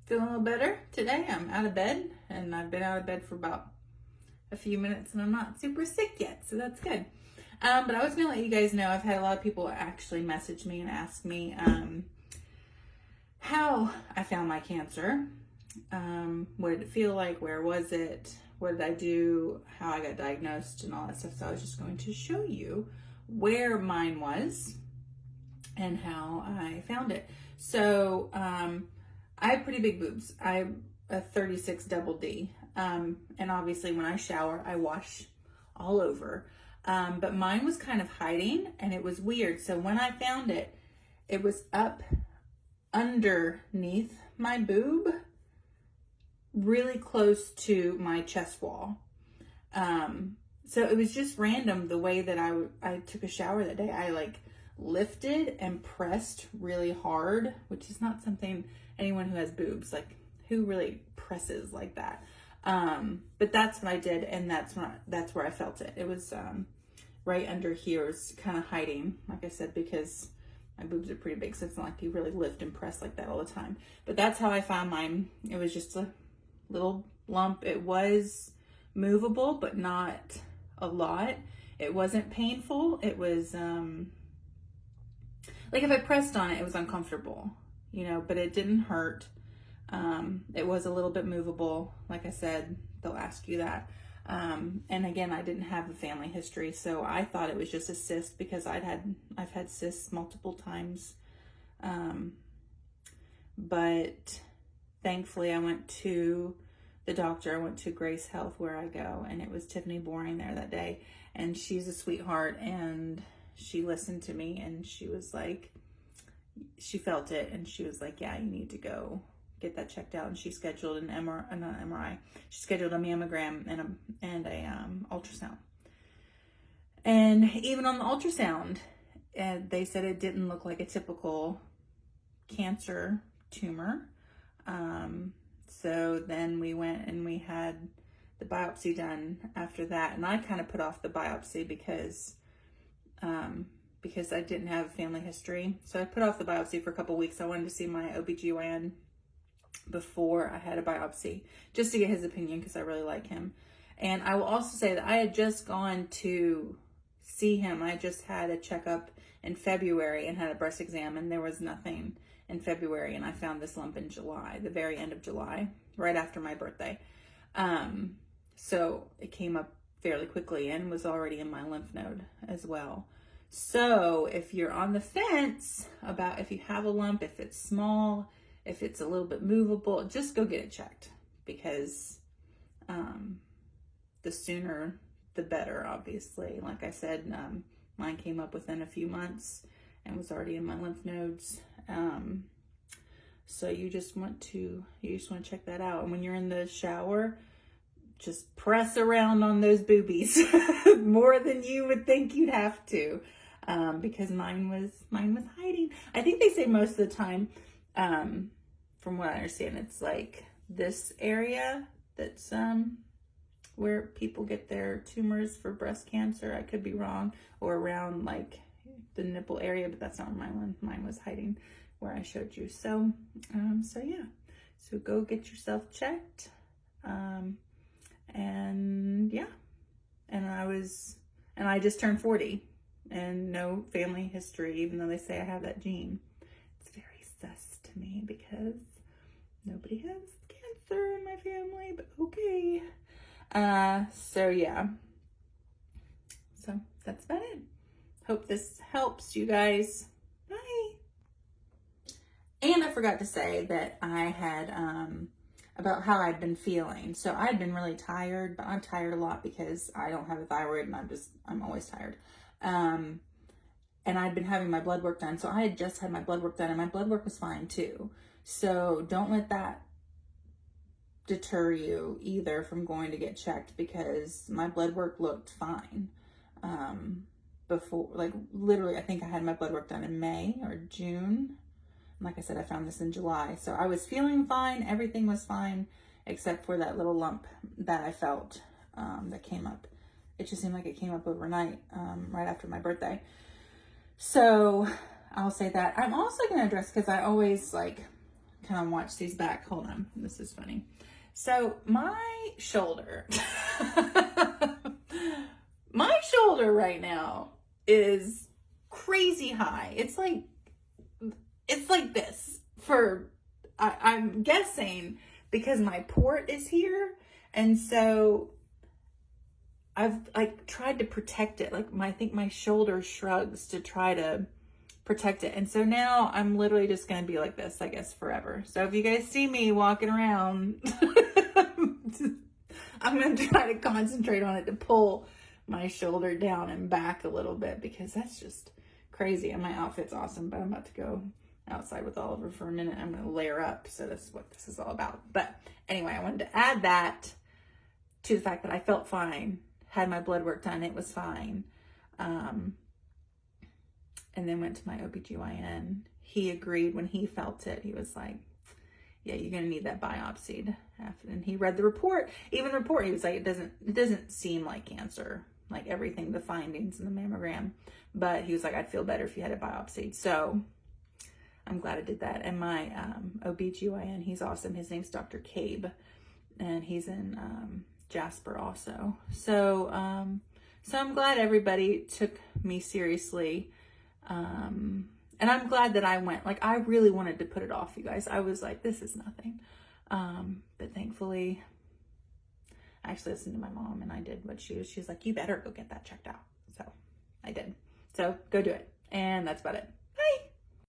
Feeling a little better today. I'm out of bed, and I've been out of bed for about a few minutes, and I'm not super sick yet, so that's good. But I was gonna let you guys know I've had a lot of people actually message me and ask me how I found my cancer. What did it feel like? Where was it? What did I do? How I got diagnosed and all that stuff. So I was just going to show you where mine was and how I found it. So I have pretty big boobs. I'm a 36 double D. And obviously when I shower, I wash all over. But mine was kind of hiding and it was weird. So when I found it, it was up underneath my boob, really close to my chest wall. So it was just random the way that I took a shower that day. I like lifted and pressed really hard, which is not something anyone who has boobs, like who really presses like that. But that's what I did, and that's where I felt it. It was right under here. It's kind of hiding, like I said, because my boobs are pretty big, so it's not like you really lift and press like that all the time. But that's how I found mine. It was just a little lump. It was movable, but not a lot. It wasn't painful. It was like if I pressed on it, it was uncomfortable, but it didn't hurt. It was a little bit movable. Like I said, they'll ask you that. And again, I didn't have a family history, so I thought it was just a cyst because I've had cysts multiple times. But thankfully I went to the doctor. I went to Grace Health where I go, and it was Tiffany Boring there that day. And she's a sweetheart, and she listened to me, and she was like, she felt it, and she was like, yeah, you need to go get that checked out. And she scheduled an MRI. She scheduled a mammogram and a ultrasound. And even on the ultrasound, they said it didn't look like a typical cancer tumor. So then we went and we had the biopsy done after that. And I kind of put off the biopsy because I didn't have a family history. So I put off the biopsy for a couple weeks. I wanted to see my OBGYN before I had a biopsy, just to get his opinion, because I really like him. And I will also say that I had just gone to see him. I just had a checkup in February and had a breast exam, and there was nothing in February, and I found this lump in July, the very end of July, right after my birthday. So it came up fairly quickly and was already in my lymph node as well. So if you're on the fence about if you have a lump, if it's small, if it's a little bit movable, just go get it checked, because the sooner the better, obviously. Like I said, mine came up within a few months and was already in my lymph nodes. So you just want to check that out. And when you're in the shower, just press around on those boobies more than you would think you'd have to, because mine was hiding. I think they say most of the time, from what I understand, it's like this area that's where people get their tumors for breast cancer. I could be wrong, or around like the nipple area, but that's not where mine was hiding, where I showed you. So yeah, so go get yourself checked. And yeah, and I just turned 40 and no family history, even though they say I have that gene. It's very sus to me because nobody has cancer in my family, but okay. So yeah, so that's about it. Hope this helps you guys. Bye. And I forgot to say that I had, about how I'd been feeling. So I'd been really tired, but I'm tired a lot because I don't have a thyroid, and I'm always tired. And I'd been having my blood work done. So I had just had my blood work done, and my blood work was fine too. So don't let that deter you either from going to get checked, because my blood work looked fine. Before, like literally, I think I had my blood work done in May or June. Like I said, I found this in July. So I was feeling fine. Everything was fine, except for that little lump that I felt that came up. It just seemed like it came up overnight, right after my birthday. So I'll say that. I'm also going to address, because I always like kind of watch these back. Hold on. This is funny. So my shoulder, my shoulder right now is crazy high. It's like this for, I'm guessing because my port is here. And so I've like tried to protect it. Like I think my shoulder shrugs to try to protect it. And so now I'm literally just going to be like this, I guess, forever. So if you guys see me walking around, I'm going to try to concentrate on it to pull my shoulder down and back a little bit, because that's just crazy. And my outfit's awesome, but I'm about to go outside with Oliver for a minute. I'm going to layer up. So that's what this is all about. But anyway, I wanted to add that to the fact that I felt fine, had my blood work done, it was fine. And then went to my OBGYN. He agreed when he felt it. He was like, yeah, you're gonna need that biopsied. And he read the report. Even the report, he was like, it doesn't seem like cancer, like everything, the findings in the mammogram. But he was like, I'd feel better if you had it biopsied. So I'm glad I did that. And my OBGYN, he's awesome. His name's Dr. Cabe, and he's in Jasper also. So I'm glad everybody took me seriously. And I'm glad that I went. Like, I really wanted to put it off, you guys. I was like, this is nothing. But thankfully, I actually listened to my mom, and I did what she was like, you better go get that checked out. So I did. So go do it. And that's about it.